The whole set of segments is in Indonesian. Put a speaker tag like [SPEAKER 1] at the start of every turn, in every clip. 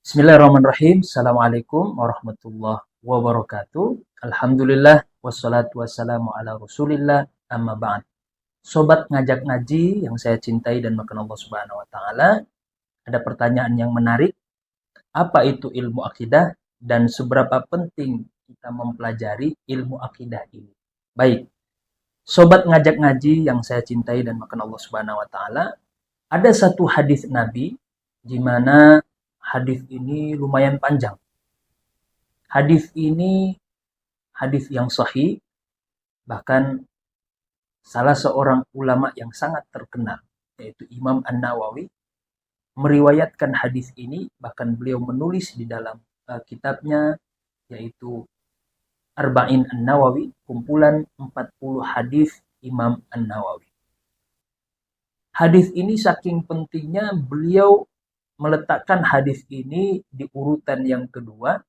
[SPEAKER 1] Bismillahirrahmanirrahim. Assalamualaikum warahmatullahi wabarakatuh. Alhamdulillah wassalatu wassalamu ala Rasulillah amma ba'd. Sobat ngajak ngaji yang saya cintai dan makan Allah Subhanahu wa taala, ada pertanyaan yang menarik. Apa itu ilmu akidah dan seberapa penting kita mempelajari ilmu akidah ini? Baik, sobat ngajak ngaji yang saya cintai dan makan Allah Subhanahu wa taala, ada satu hadis Nabi di mana hadis ini lumayan panjang. Hadis ini hadis yang sahih, bahkan salah seorang ulama yang sangat terkenal, yaitu Imam An-Nawawi, meriwayatkan hadis ini, bahkan beliau menulis di dalam kitabnya, yaitu Arba'in An-Nawawi, kumpulan 40 hadis Imam An-Nawawi. Hadis ini saking pentingnya beliau meletakkan hadis ini di urutan yang kedua,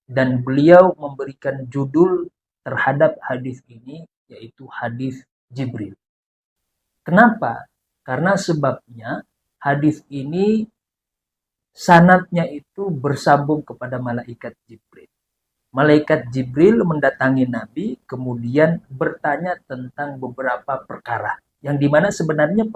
[SPEAKER 1] dan beliau memberikan judul terhadap hadis ini, yaitu hadis Jibril. Kenapa? Karena sebabnya hadis ini sanadnya itu bersambung kepada malaikat Jibril. Malaikat Jibril mendatangi Nabi, kemudian bertanya tentang beberapa perkara. Yang dimana sebenarnya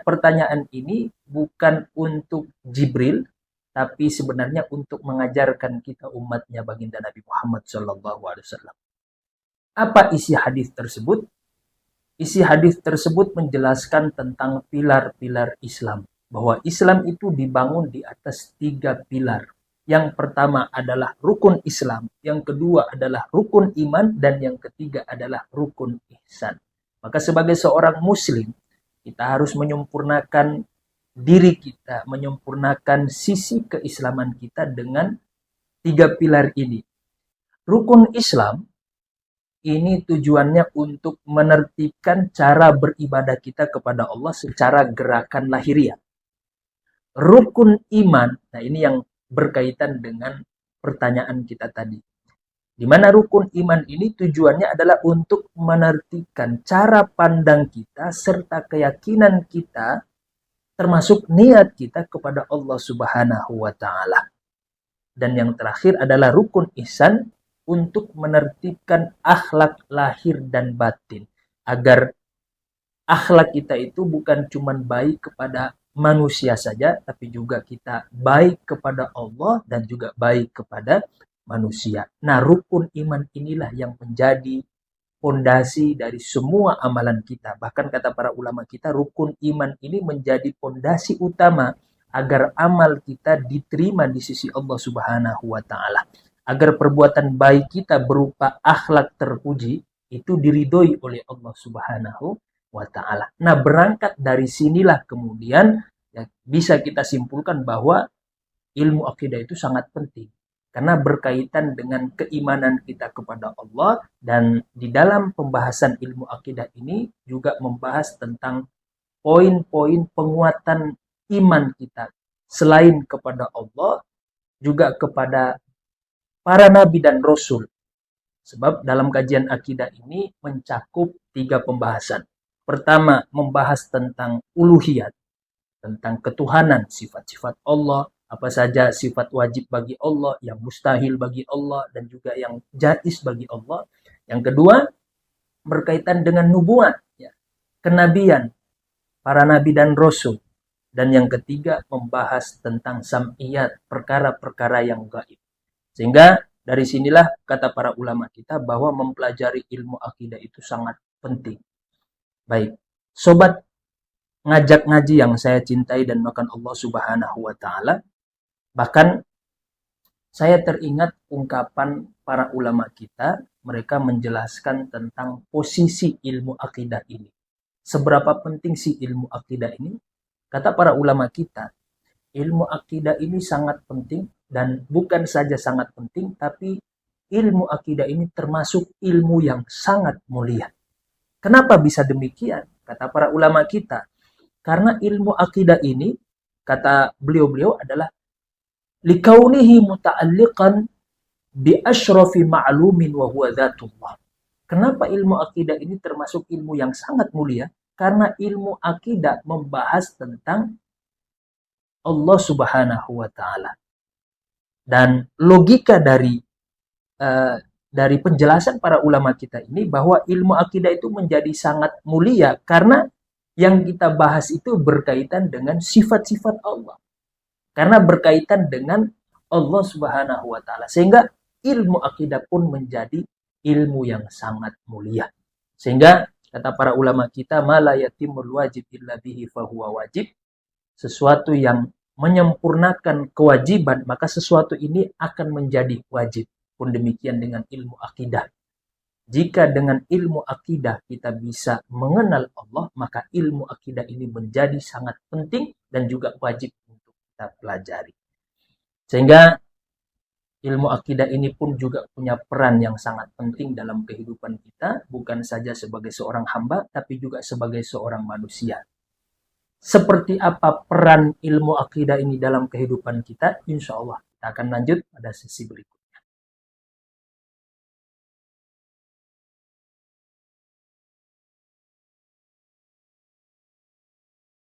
[SPEAKER 1] pertanyaan ini bukan untuk Jibril, tapi sebenarnya untuk mengajarkan kita umatnya baginda Nabi Muhammad SAW. Apa isi hadis tersebut? Isi hadis tersebut menjelaskan tentang pilar-pilar Islam. Bahwa Islam itu dibangun di atas 3 pilar. Yang pertama adalah rukun Islam, yang kedua adalah rukun iman, dan yang ketiga adalah rukun ihsan. Maka sebagai seorang muslim, kita harus menyempurnakan diri kita, menyempurnakan sisi keislaman kita dengan 3 pilar ini. Rukun Islam ini tujuannya untuk menertibkan cara beribadah kita kepada Allah secara gerakan lahiriah. Rukun iman, nah ini yang berkaitan dengan pertanyaan kita tadi. Di mana rukun iman ini tujuannya adalah untuk menertibkan cara pandang kita serta keyakinan kita, termasuk niat kita kepada Allah Subhanahu wa taala. Dan yang terakhir adalah rukun ihsan, untuk menertibkan akhlak lahir dan batin, agar akhlak kita itu bukan cuma baik kepada manusia saja, tapi juga kita baik kepada Allah dan juga baik kepada manusia. Nah, rukun iman inilah yang menjadi pondasi dari semua amalan kita. Bahkan kata para ulama kita, rukun iman ini menjadi pondasi utama agar amal kita diterima di sisi Allah Subhanahu wa taala. Agar perbuatan baik kita berupa akhlak terpuji itu diridhoi oleh Allah Subhanahu wa taala. Nah, berangkat dari sinilah kemudian ya, bisa kita simpulkan bahwa ilmu akidah itu sangat penting. Karena berkaitan dengan keimanan kita kepada Allah, dan di dalam pembahasan ilmu akidah ini juga membahas tentang poin-poin penguatan iman kita. Selain kepada Allah, juga kepada para nabi dan rasul. Sebab dalam kajian akidah ini mencakup 3 pembahasan. Pertama, membahas tentang uluhiyat, tentang ketuhanan, sifat-sifat Allah, apa saja sifat wajib bagi Allah, yang mustahil bagi Allah, dan juga yang jaiz bagi Allah. Yang kedua, berkaitan dengan nubuat, ya, kenabian, para nabi dan rasul. Dan yang ketiga, membahas tentang sam'iyat, perkara-perkara yang gaib. Sehingga dari sinilah kata para ulama kita bahwa mempelajari ilmu akidah itu sangat penting. Baik, sobat ngajak ngaji yang saya cintai dan makan Allah Subhanahu wa taala, bahkan saya teringat ungkapan para ulama kita, mereka menjelaskan tentang posisi ilmu akidah ini. Seberapa penting sih ilmu akidah ini? Kata para ulama kita, ilmu akidah ini sangat penting, dan bukan saja sangat penting, tapi ilmu akidah ini termasuk ilmu yang sangat mulia. Kenapa bisa demikian? Kata para ulama kita, karena ilmu akidah ini, kata beliau-beliau, adalah likaunihi muta'alliqan bi asyrafi ma'lumin wa huwa dzatullah. Kenapa ilmu akidah ini termasuk ilmu yang sangat mulia? Karena ilmu akidah membahas tentang Allah Subhanahu wa taala. Dan logika dari penjelasan para ulama kita ini bahwa ilmu akidah itu menjadi sangat mulia karena yang kita bahas itu berkaitan dengan sifat-sifat Allah. Karena berkaitan dengan Allah Subhanahu wa taala. Sehingga ilmu akidah pun menjadi ilmu yang sangat mulia. Sehingga kata para ulama kita, mala yatimul wajib illa bihi fahuwa wajib. Sesuatu yang menyempurnakan kewajiban, maka sesuatu ini akan menjadi wajib. Pun demikian dengan ilmu akidah. Jika dengan ilmu akidah kita bisa mengenal Allah, maka ilmu akidah ini menjadi sangat penting dan juga wajib untuk kita pelajari. Sehingga ilmu akidah ini pun juga punya peran yang sangat penting dalam kehidupan kita, bukan saja sebagai seorang hamba, tapi juga sebagai seorang manusia. Seperti apa peran ilmu akidah ini dalam kehidupan kita? Insya Allah kita akan lanjut pada sesi berikutnya.